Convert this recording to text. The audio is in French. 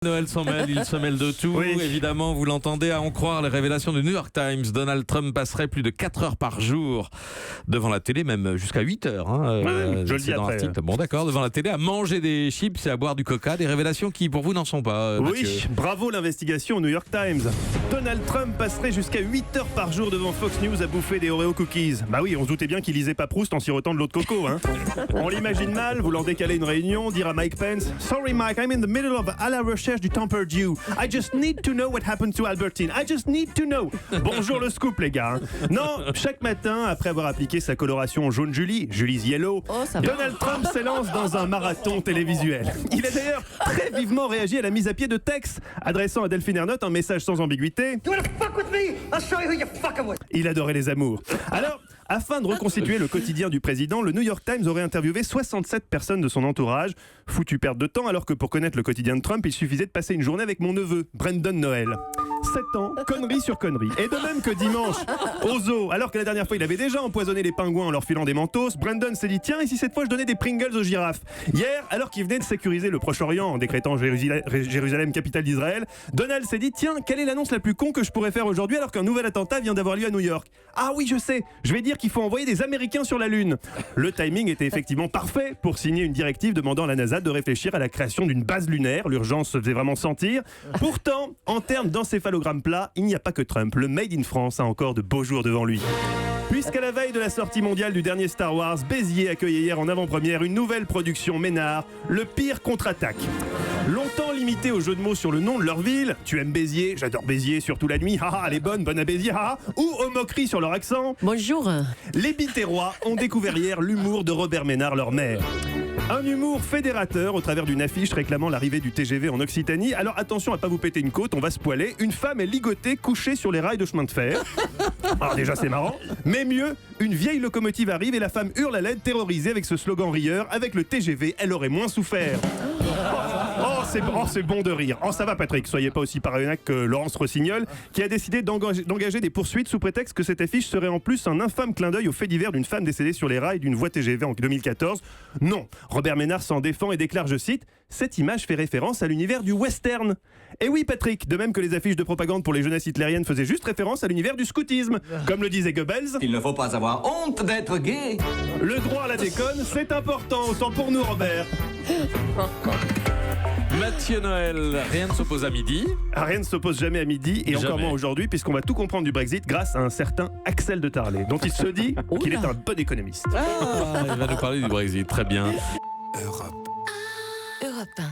Noël s'en mêle, il se mêle de tout. Oui. Évidemment, vous l'entendez, à en croire les révélations du New York Times. Donald Trump passerait plus de 4 heures par jour devant la télé, même jusqu'à 8 heures. Je le dis dans après. l'article. Bon, d'accord, devant la télé, à manger des chips et à boire du coca. Des révélations qui, pour vous, n'en sont pas. Mathieu. Oui, bravo l'investigation au New York Times. Donald Trump passerait jusqu'à 8 heures par jour devant Fox News à bouffer des Oreo cookies. Bah oui, on se doutait bien qu'il lisait pas Proust en sirotant de l'eau de coco. On l'imagine mal, voulant décaler une réunion, dire à Mike Pence « Sorry Mike, I'm in the middle of à la recherche du Temper Dew. I just need to know what happened to Albertine. I just need to know. » Bonjour le scoop les gars. Non, chaque matin, après avoir appliqué sa coloration jaune Julie's Yellow, Donald Trump s'élance dans un marathon télévisuel. Il a d'ailleurs très vivement réagi à la mise à pied de Tex, adressant à Delphine Ernotte un message sans ambiguïté. You wanna fuck with me? I'll show you who you're fucking with. Il adorait les amours. Alors, afin de reconstituer le quotidien du président, le New York Times aurait interviewé 67 personnes de son entourage. Foutu perte de temps, alors que pour connaître le quotidien de Trump, il suffisait de passer une journée avec mon neveu, Brendan Noël. 7 ans, connerie sur connerie. Et de même que dimanche, au zoo, alors que la dernière fois il avait déjà empoisonné les pingouins en leur filant des mentos, Brendan s'est dit tiens, et si cette fois je donnais des Pringles aux girafes? Hier, alors qu'il venait de sécuriser le Proche-Orient en décrétant Jérusalem capitale d'Israël, Donald s'est dit tiens, quelle est l'annonce la plus con que je pourrais faire aujourd'hui alors qu'un nouvel attentat vient d'avoir lieu à New York? Ah oui, je sais, je vais dire qu'il faut envoyer des Américains sur la Lune. Le timing était effectivement parfait pour signer une directive demandant à la NASA de réfléchir à la création d'une base lunaire. L'urgence se faisait vraiment sentir. Pourtant, en termes d'encéphalogramme plat, il n'y a pas que Trump. Le Made in France a encore de beaux jours devant lui. Puisqu'à la veille de la sortie mondiale du dernier Star Wars, Béziers accueillait hier en avant-première une nouvelle production Ménard, Le Pire contre-attaque. Longtemps limité au jeu de mots sur le nom de leur ville, tu aimes Béziers, j'adore Béziers, surtout la nuit, haha, elle est bonne à Béziers, haha, ou aux moqueries sur leur accent, Bonjour. les Biterrois ont découvert hier l'humour de Robert Ménard, leur maire. Un humour fédérateur au travers d'une affiche réclamant l'arrivée du TGV en Occitanie. Alors attention à pas vous péter une côte, on va spoiler. Une femme est ligotée, couchée sur les rails de chemin de fer. Alors déjà c'est marrant, mais mieux, une vieille locomotive arrive et la femme hurle à l'aide, terrorisée avec ce slogan rieur. Avec le TGV, elle aurait moins souffert. C'est bon de rire. Oh, ça va Patrick, soyez pas aussi paranoïaque que Laurence Rossignol, qui a décidé d'engager des poursuites sous prétexte que cette affiche serait en plus un infâme clin d'œil au fait divers d'une femme décédée sur les rails d'une voie TGV en 2014. Non, Robert Ménard s'en défend et déclare, je cite, « Cette image fait référence à l'univers du western. » Et oui Patrick, de même que les affiches de propagande pour les jeunesses hitlériennes faisaient juste référence à l'univers du scoutisme. Comme le disait Goebbels, Il ne faut pas avoir honte d'être gay. le droit à la déconne, c'est important, autant pour nous Robert. Mathieu Noël, rien ne s'oppose à midi. Rien ne s'oppose jamais à midi et encore Jamais. moins aujourd'hui puisqu'on va tout comprendre du Brexit grâce à un certain Axel de Tarlet dont il se dit qu'il est un bon économiste. Ah, il va nous parler du Brexit, très bien. Europe 1.